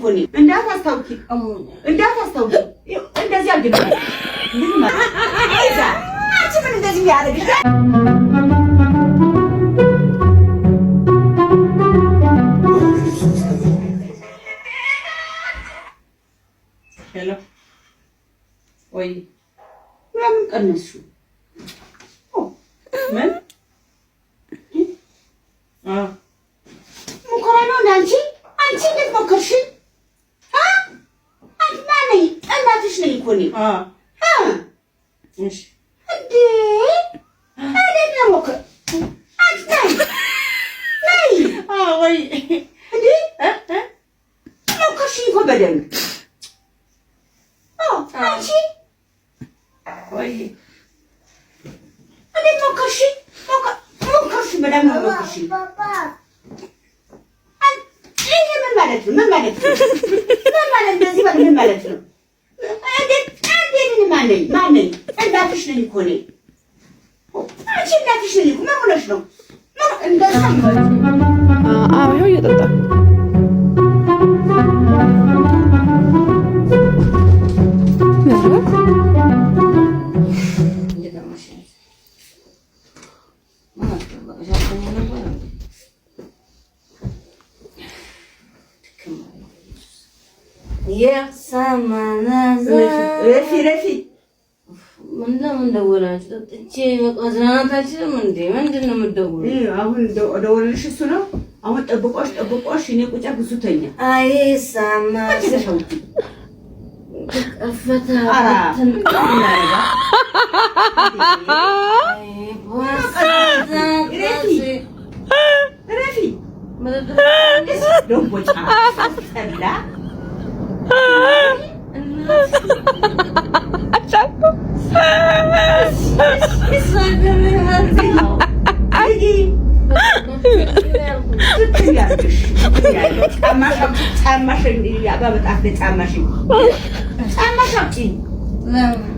እኮ ነኝ እንዳታስታውቂ እንዳታስታውቂ እንደዚህ አልገባም ምን ማለት አይዛ አንቺ ምን እንደዚህ ያደርግሽ ሄሎ ወይ ምን ቀነሱ ምን ሙከራ ነው አንቺ እንዴት ሞከርሽ? አንቺ ማን እናትሽ ነኝ እኮ እኔ እሺ እንዴ እንዴት ነው ሞከር አንቺ ነይ ወይ እንዴ ሞከርሽ እኮ በደንብ አንቺ ወይ እንዴት ሞከርሽ በደንብ ሞከርሽ ምን ማለት ነው? ምን ማለት ነው? እንደዚህ ምን ማለት ነው? እንዴት ማን ነኝ? እናትሽ ነኝ እኮ እኔ። አንቺ እናትሽ ነኝ እኮ ምን ሆነሽ ነው? አዎ ይኸው እየጠጣ ረፊ ምንድነው ደወላችሁ? ጥቼ መቆዝናታችንም እንዴ ምንድነው የምትደውሉ? አሁን ደወልልሽ እሱ ነው። አሁን ጠብቆሽ እኔ ቁጫ ብዙተኛ አይ ሳማ ከፈታ ረፊ ደንቦጫ ጠላ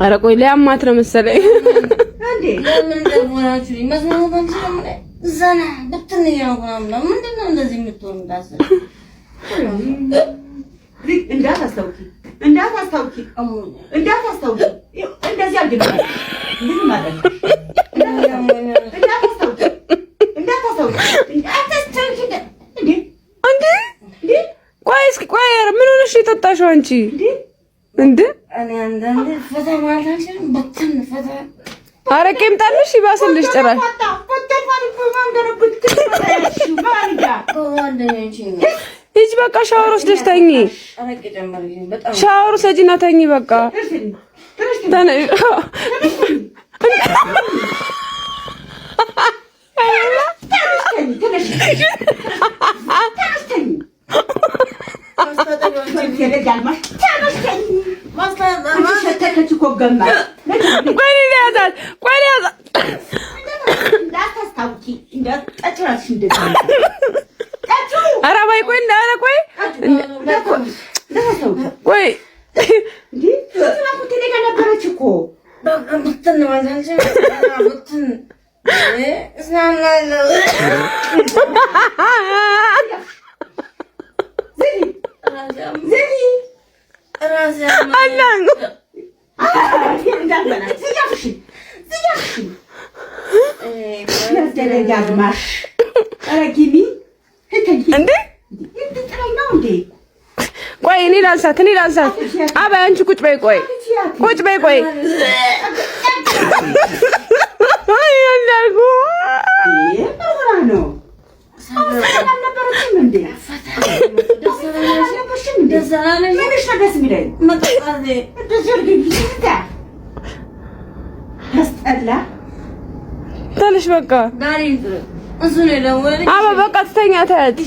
ኧረ ቆይ ሊያማት ነው መሰለኝ። ዘና ብትን ምንድነው እንደዚህ የምትሆን እንዳታስታውቂ እንደዚህ አልገባም ምን ማለት ነው? ቆይ እስኪ ቆይ ምን ሆነሽ የጠጣሽው አንቺ እንዴ? እኔ አንዳንዴ ፈታ ማለት በትን ፈታ አረቄም ጣልሽ ይባስልሽ ጭራሽ ሂጂ በቃ ሻወር ወስደሽ ተኚ። ሻወር ወስጂና ተኚ በቃ ኧረ በይ ቆይ እንዳለ ቆይ ቆይ ነበረች እኮ ቆይ እኔ ላንሳት አባይ አንቺ ቁጭ በይ ቆይ ያላልኩ ተነሽ በቃ አባ በቃ ትተኛ ተያት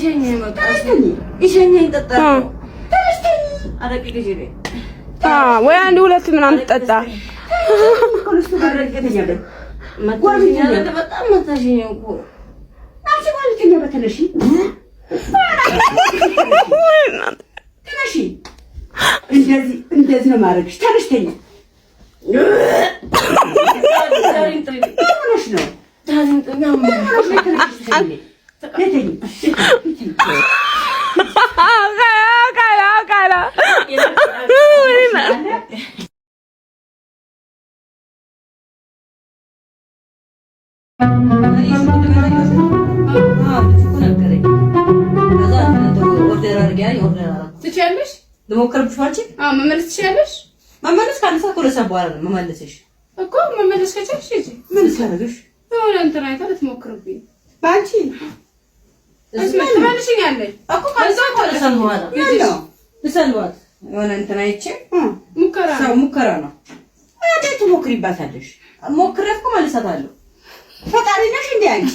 ወይ አንድ ሁለት ምናምን ትጠጣ እንደዚህ ነው ማድረግሽ። ተነሽ ተኝ ትችያለሽ? ልሞክርብሽ አንቺ? አዎ መመለስ ትችያለሽ? መመለስ ካንተ ኮለሰ በኋላ ነው መመለስሽ እኮ መመለስ ከቻልሽ እጂ ምን ሰራሽ? የሆነ እንትን አይታ ልትሞክርብኝ ባንቺ ትመልሽኛለሽ እኮ ካንተ ኮለሰ በኋላ ነው ልሰልዋት የሆነ እንትን አይቼ ሙከራ ነው። እንዴት ትሞክሪባታለሽ? ሞክሬት እኮ መልሳታለሁ። ፈጣሪ ነሽ እንዴ አንቺ?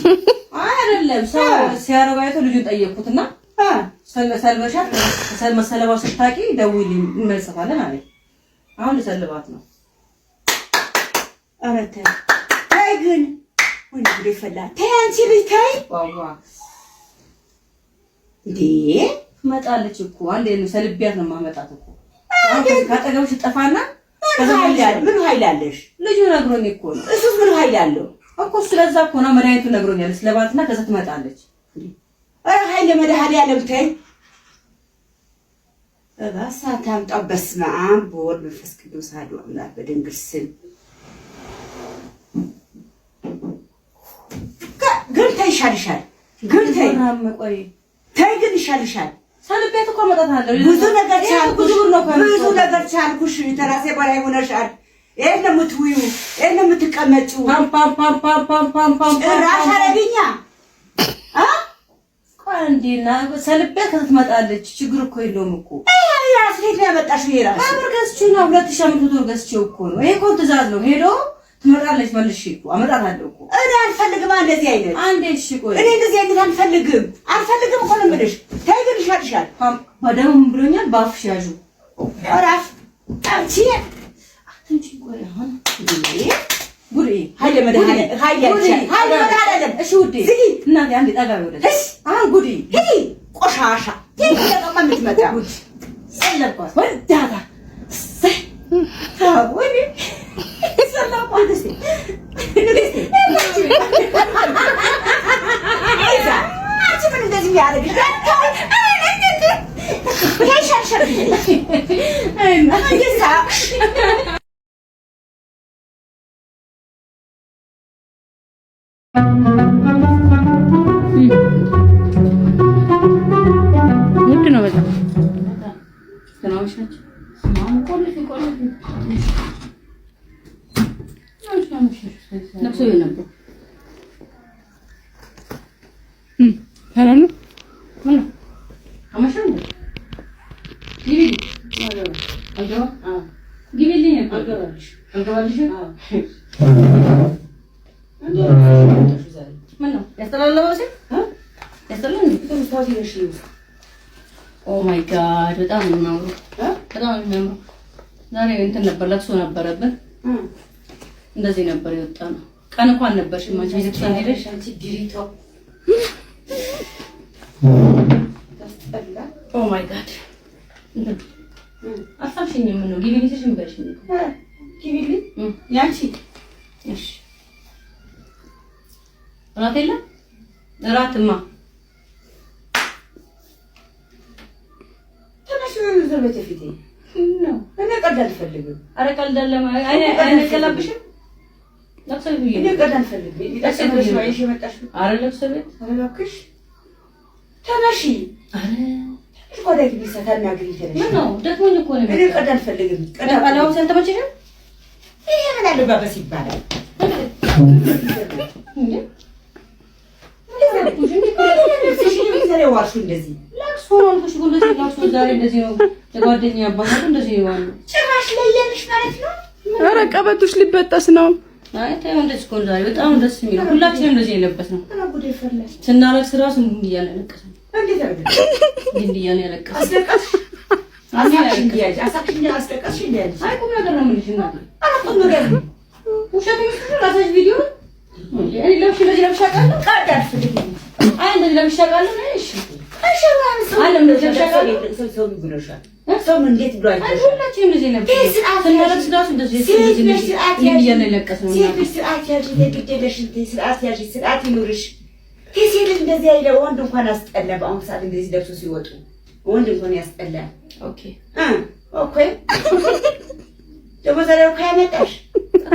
አይደለም ሰው ሲያረጋይቶ ልጁን ጠየቅኩትና ሰልበሻት መሰለባው ስታቂ ደውይልኝ እንመልሳታለን አለኝ። አሁን ልሰልባት ነው። ኧረ ተይ ግን ወንድ ልጅ ይፈላ ተይ አንቺ ልጅ ተይ ዋዋ እንዴ መጣለች እኮ አንዴ ነው ሰልቢያት ነው ማመጣት እኮ ካጠገብሽ ጠፋና ምን ኃይል አለሽ? ልጁ ነግሮኝ እኮ ነው። እሱስ ምን ኃይል አለው እኮ ስለዛ እኮ ነው መድኃኒቱ ነግሮኛል። ስለባትና ከዛ ትመጣለች። ኧረ ኃይል መድኃኒዓለም ተይ እባክህ አምጣው። በስመ አብ ወወልድ ወመንፈስ ቅዱስ አሐዱ አምላክ በድንግል ስም ግን ተይ ይሻልሻል። ግን ተይ ተይ ግን ይሻልሻል። ሰልቤት እኮ መጣታለሁ። ብዙ ነገር ቻልኩሽ። ተራሴ በላይ ሆነሻል። ይሄን ነው የምትውዩ፣ ይሄን ነው የምትቀመጪው። ፓም ራስ አረብኛ እንዴና ሰልቤት ከተመጣለች ችግር እኮ የለውም እኮ። ራስ ሄድ ነው ያመጣሽው። ይሄ ራስ አብርገስቹ ነው 2500 ገዝቼው እኮ ነው። ይሄ እኮ ትእዛዝ ነው። ሄዶ ትመጣለች መልሽ እኮ አመጣታለሁ እኮ። እኔ አልፈልግም እንደዚህ አይነት አንዴ እሺ ቆይ እኔ እንደዚህ አይነት አልፈልግም እኮ ነው የምልሽ። ተይ ግን ይሻልሻል። ባደም ብሎኛል። ባፍሽ ያዡ አራፍ አንቺ አንቺ ቆይ አሁን ጉሪ ኃይለ መድኃኒዓለም እሺ ውዴ እናቴ አንዴ ጠጋ ወደዚህ አሁን ጉዲ ሂጂ ቆሻሻ ሂጂ ለቀማ የምትመጣ ሰለባት ወዳታ ወይ ሰለባት እስቲ አንቺ ምን እንደዚህ ያደርግሽ? ውድ ነው በጣም ትናንሽ ነች። ነፍሱ ነበር ሰላም ነው። ምን ነው አመሸን ግቢ አልገባ ግቢልኝ አልገባልሽ ምነው ያስተላለፈው ሲል ኦ ማይ ጋድ በጣም ነው የሚያምረው። በጣም ነው የሚያምረው። ዛሬ እንትን ነበር ለቅሶ ነበረብን። እንደዚህ ነበር የወጣ ነው። ቀን እንኳን ነበርሽ ማንቺ ቤተክርስቲያን ሄደሽ አንቺ ዲሪቶ ኦ ማይ ጋድ አሳፍሽኝ። ምን ነው ግቢ ልትሽም በልሽ ግቢ ያንቺ እሺ እራት የለም እራትማ ተነሽ ዘበተ ፊቴ ነው እኔ ቀልድ አልፈልግም። ኧረ ቀልድ አለማ አይነቀላብሽም። ለቅሶ ቤት እኔ ቀልድ አልፈልግም። ይጣሰብሽ ማይሽ መጣሽ። ኧረ ለቅሶ ቤት ኧረ እባክሽ ተነሺ። ኧረ ቆዳ ግቢ ሳታናግሪ ተነሺ። ምን ነው ደክሞኝ እኮ ነው። እኔ ቀልድ አልፈልግም። ቀልድ አላው ሰንተመችሽ ይሄ ምን አለባበስ ይባላል እንዴ? እንደዚህ ለቅሶ ነው አልኩሽ እኮ እንደዚህ ለቅሶ ዛሬ እንደዚህ ነው። ለጓደኛ አባታችሁ እንደዚህ ይዋሉ ጭራሽ ለየልሽ ማለት ነው። ኧረ ቀበቶሽ ሊበጠስ ነው። አይ ተይው እንደዚህ እኮ ዛሬ በጣም ደስ የሚለው ሁላችንም እንደዚህ የለበስነው። ጉዴ ፈላ ስናለቅስ እራሱ እንዲህ እያለ ያለቀሰ እንዴት አድርገሽ እንዲህ እያለ ያለቀሰ አስለቀስሽ አሳክሽኝ አስለቀስሽ እንዴ? አይ ቁም ነገር ነው የምልሽ እናቴ። አላውቅም ነገር ነው ውሸት ነው ራስሽ ቪዲዮ እኔ ለብሽ እንደዚህ ለብሻ ቃለሁ ቀልድ አልፈልግም። አይ እንደዚህ ለብሻ ቃለሁ ነው እሺ አለም ሰው ብሎሻል። ሰው እንዴት ብሎ አይተሽ? ሁላችንም እንደዚህ ነበር። ስናለቅስ እራሱ እንደዚህ እያለ ያለቀሰ ነው። ስርዓት ያዥ ለግዴለሽ ስርዓት ያዥ ስርዓት ይኑርሽ። ከሴት እንደዚህ አይለ ወንድ እንኳን አስጠላ። በአሁኑ ሰዓት እንደዚህ ለብሶ ሲወጡ ወንድ እንኳን ያስጠላል። ኦኬ ኦኬ ደግሞ ዛሬ እኮ ያመጣሽ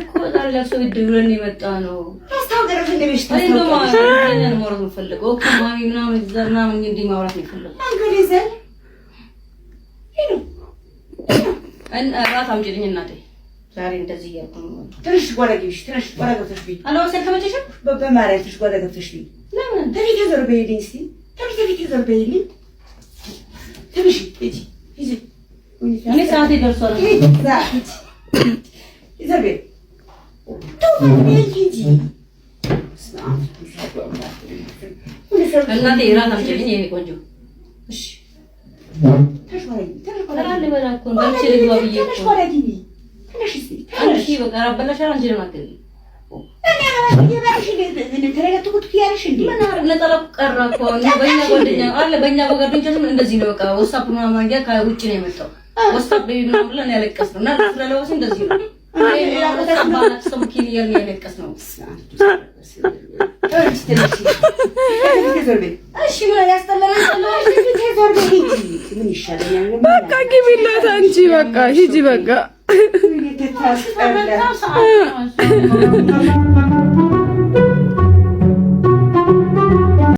እኮ ዛሬ ለሰው ይደውለን የመጣ ነው። ታስታውቀሽ እንደምሽ ታስታውቀሽ ነው ማለት ነው ፈልገው ከማሚ ምናምን ዘርና ምን እንዲህ ማውራት ነው ፈልገው እንግዲህ ዘል እን ራት አምጪልኝ እናቴ ዛሬ እንደዚህ እያልኩ ነው። ትንሽ ጓዳጊሽ ትንሽ ጓዳገብተሽ ቢ አላወሰን ከመጨሽ በማርያም ትንሽ ጓዳገብተሽ ቢ ለምን ተፊት ዘር በይልኝ እስቲ ተፊት ዘር በይልኝ ትንሽ እጂ እጂ እኔ ሰዓት ይደርሷል። ዘር በይ እናቴ ራት አምጪልኝ የኔ ቆንጆ። እሺ ተራለ በላኩ ባንቺ ልግባ ብዬ እኮ አንቺ በቃ አበላሽ አንቺ ለማከል በእኛ ጓደኞቻችን እንደዚህ ነው። በቃ ወሳፕ ምናምን ማንጊያ ከውጭ ነው የመጣው። ወሳፕ ቤቢ ምናምን ብለን ያለቀስ ነው እና ስለለወስ እንደዚህ ነው። በቃ ግቢላት አንቺ በቃ ሂጂ በቃ